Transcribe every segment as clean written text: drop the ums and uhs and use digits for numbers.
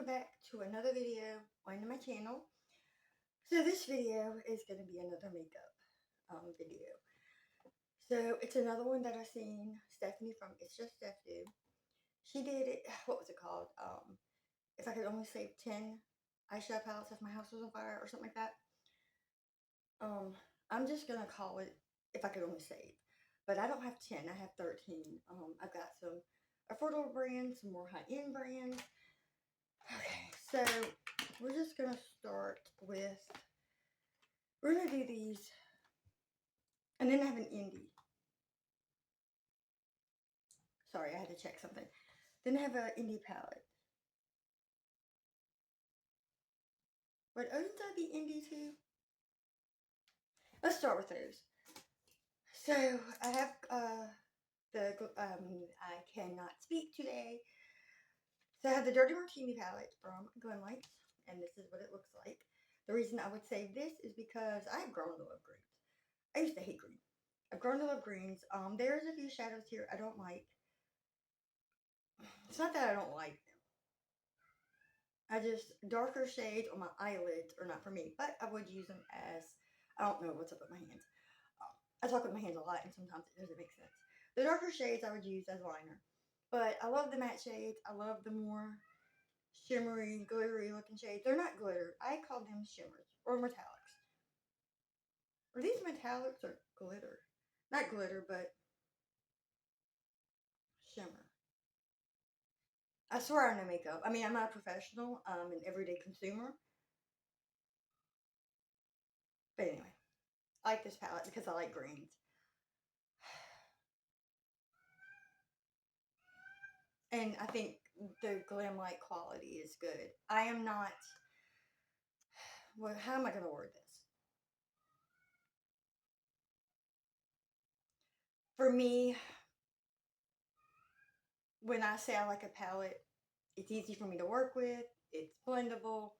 welcome back to another video on my channel. So this video is going to be another makeup video. So it's another one that I seen Stephanie from It's Just Steph do. She did it, what was it called? If I could only save 10 eyeshadow palettes if my house was on fire or something like that. I'm just going to call it If I Could Only Save. But I don't have 10, I have 13. I've got some affordable brands, some more high-end brands. Okay, so we're just going to start with, we're going to do these, and then I have an indie. Sorry, I had to check something. Then I have an indie palette. Would Oden's be indie too? Let's start with those. So I have I cannot speak today. So I have the Dirty Martini palette from Glimlights, and this is what it looks like. The reason I would say this is because I've grown to love greens. I used to hate green. I've grown to love greens. There's a few shadows here I don't like. It's not that I don't like them. I just, darker shades on my eyelids are not for me, but I would use them as, I don't know what's up with my hands. I talk with my hands a lot, and sometimes it doesn't make sense. The darker shades I would use as liner. But I love the matte shades. I love the more shimmery, glittery looking shades. They're not glitter. I call them shimmers or metallics. Are these metallics or glitter? Not glitter, but shimmer. I swear I know makeup. I mean, I'm not a professional. I'm an everyday consumer. But anyway, I like this palette because I like greens. And I think the glam light quality is good. I am not, well, how am I going to word this? For me, when I say I like a palette, it's easy for me to work with. It's blendable.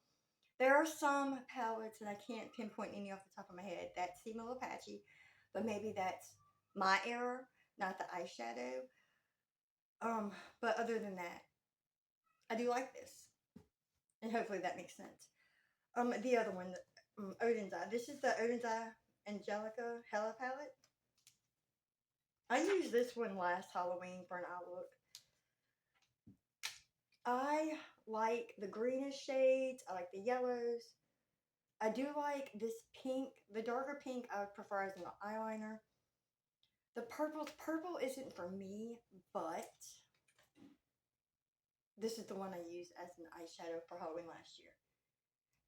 There are some palettes, and I can't pinpoint any off the top of my head, that seem a little patchy. But maybe that's my error, not the eyeshadow. But other than that, I do like this. And hopefully that makes sense. The other one, Oden's Eye. This is the Oden's Eye Angelica Hella palette. I used this one last Halloween for an eye look. I like the greenish shades. I like the yellows. I do like this pink. The darker pink I would prefer as an eyeliner. The purple isn't for me, but this is the one I used as an eyeshadow for Halloween last year.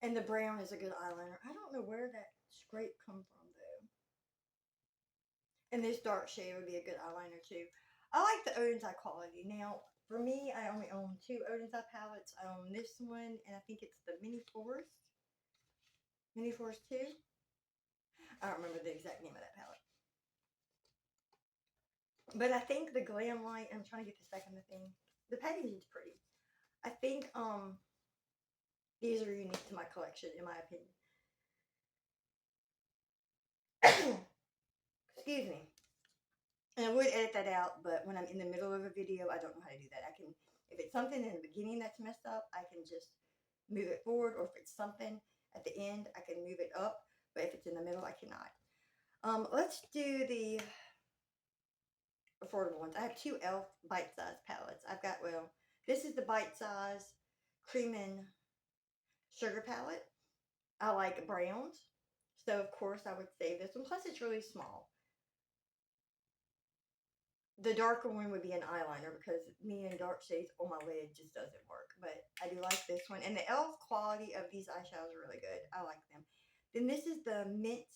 And the brown is a good eyeliner. I don't know where that scrape come from though. And this dark shade would be a good eyeliner too. I like the Oden's Eye quality. Now, for me, I only own 2 Oden's Eye palettes. I own this one, and I think it's the Mini Forest. Mini Forest 2. I don't remember the exact name of that palette. But I think the Glam Light, I'm trying to get this back on the thing. The packaging is pretty. I think these are unique to my collection, in my opinion. Excuse me. And I would edit that out, but when I'm in the middle of a video, I don't know how to do that. I can, if it's something in the beginning that's messed up, I can just move it forward, or if it's something at the end, I can move it up, but if it's in the middle, I cannot. Let's do the affordable ones. I have 2 e.l.f. bite-size palettes. I've got, well, this is the bite-size cream and sugar palette. I like browns, so of course I would save this one. Plus, it's really small. The darker one would be an eyeliner because me and dark shades on my lid just doesn't work. But I do like this one. And the e.l.f. quality of these eyeshadows are really good. I like them. Then this is the Mint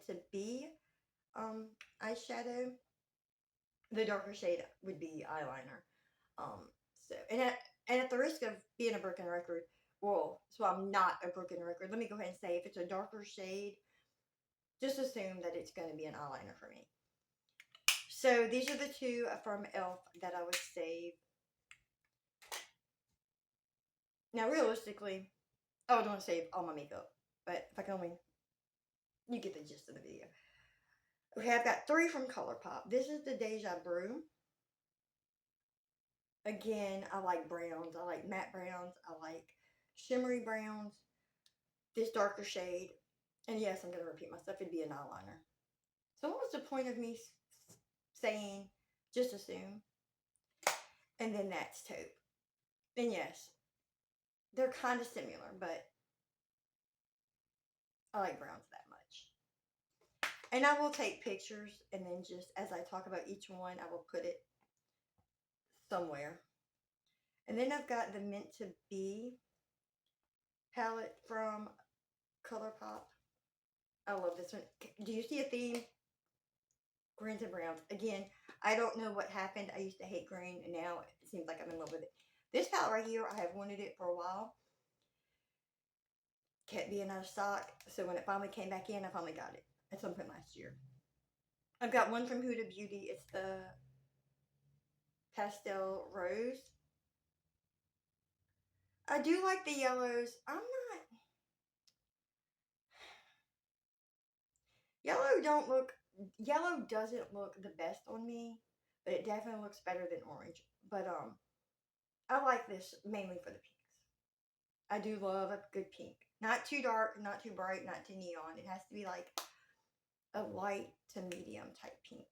to Be eyeshadow. The darker shade would be eyeliner. And at the risk of being a broken record, well, so I'm not a broken record, let me go ahead and say if it's a darker shade, just assume that it's going to be an eyeliner for me. So these are the 2 from e.l.f. that I would save. Now, realistically, I would want to save all my makeup, but if I can only, you get the gist of the video. Okay, I've got 3 from ColourPop. This is the Deja Brew. Again, I like browns. I like matte browns. I like shimmery browns. This darker shade. And yes, I'm going to repeat myself. It'd be an eyeliner. So what was the point of me saying just assume? And then that's taupe. And yes, they're kind of similar, but I like browns that much. And I will take pictures, and then just as I talk about each one, I will put it somewhere. And then I've got the Meant to Be palette from ColourPop. I love this one. Do you see a theme? Greens and browns. Again, I don't know what happened. I used to hate green, and now it seems like I'm in love with it. This palette right here, I have wanted it for a while. Kept being out of stock, so when it finally came back in, I finally got it at some point last year. I've got one from Huda Beauty. It's the Pastel Rose. I do like the yellows. Yellow doesn't look the best on me, but it definitely looks better than orange. But I like this mainly for the pinks. I do love a good pink. Not too dark, not too bright, not too neon. It has to be like a light to medium type pink.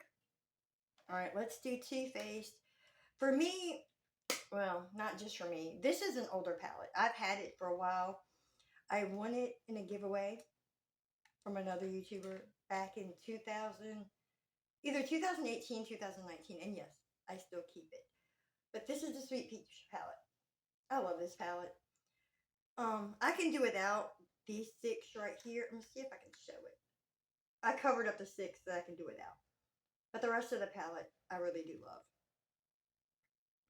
Alright, let's do Too Faced. For me, well, not just for me, this is an older palette. I've had it for a while. I won it in a giveaway from another YouTuber back in either 2018, 2019, and yes, I still keep it. But this is the Sweet Peach palette. I love this palette. I can do without these 6 right here. Let me see if I can show it. I covered up the 6 that I can do without. But the rest of the palette, I really do love.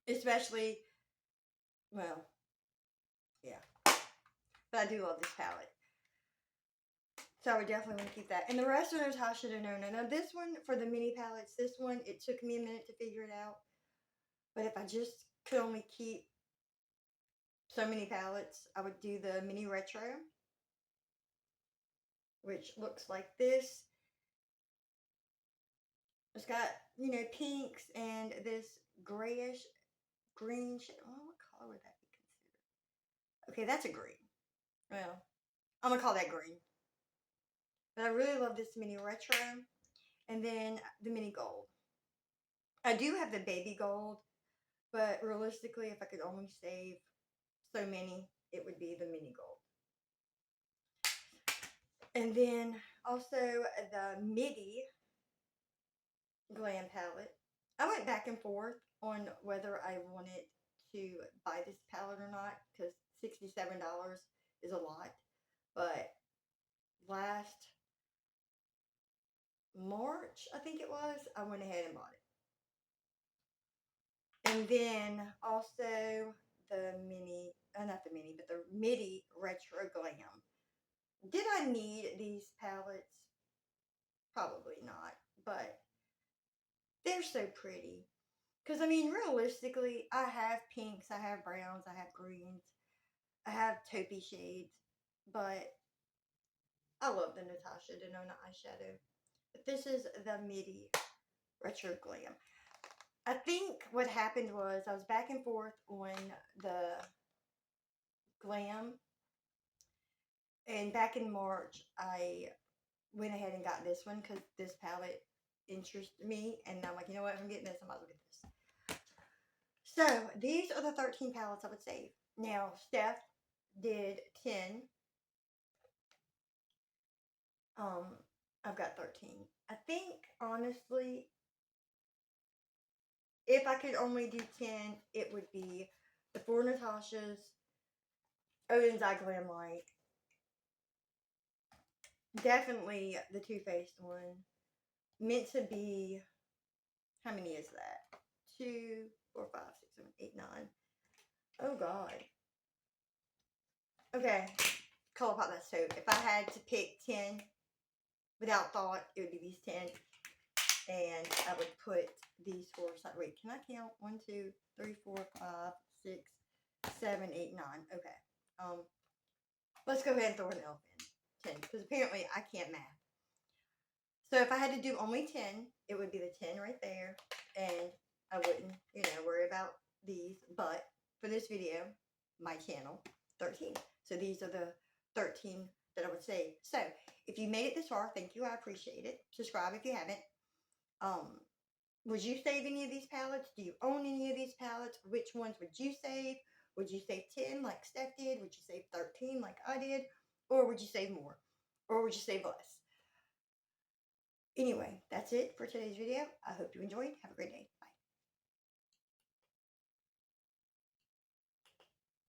Especially, well, yeah. But I do love this palette. So I would definitely want to keep that. And the rest are Natasha Denona. Now this one, for the mini palettes, this one, it took me a minute to figure it out. But if I just could only keep so many palettes, I would do the mini retro, which looks like this. It's got, you know, pinks and this grayish green shade. Oh, what color would that be considered? Okay, that's a green. Well, I'm going to call that green. But I really love this mini retro. And then the mini gold. I do have the baby gold, but realistically, if I could only save so many, it would be the mini gold. And then also the MIDI Glam palette. I went back and forth on whether I wanted to buy this palette or not, because $67 is a lot. But last March, I think it was, I went ahead and bought it. And then also the not the mini, but the MIDI Retro Glam. Did I need these palettes? Probably not, but they're so pretty. Because, I mean, realistically, I have pinks, I have browns, I have greens, I have taupey shades, but I love the Natasha Denona eyeshadow. But this is the MIDI Retro Glam. I think what happened was I was back and forth on the Glam, and back in March, I went ahead and got this one because this palette interested me, and I'm like, you know what, if I'm getting this, I might as well get this. So, these are the 13 palettes I would save. Now, Steph did 10. I've got 13. I think, honestly, if I could only do 10, it would be the 4 Natashas, Odin's Eye Glam Light, definitely the Too Faced one, Meant to Be, how many is that? 2, 4, 5, 6, 7, 8, 9. Oh, God. Okay, ColourPop, that's so. If I had to pick 10 without thought, it would be these 10. And I would put these 4 aside. Wait, can I count? 1, 2, 3, 4, 5, 6, 7, 8, 9. Okay. Let's go ahead and throw an elf in. 10. Because apparently I can't math. So if I had to do only 10, it would be the 10 right there. And I wouldn't, worry about these, but for this video, my channel, 13. So these are the 13 that I would save. So if you made it this far, thank you. I appreciate it. Subscribe if you haven't. Would you save any of these palettes? Do you own any of these palettes? Which ones would you save? Would you save 10 like Steph did? Would you save 13 like I did? Or would you save more? Or would you save less? Anyway, that's it for today's video. I hope you enjoyed. Have a great day.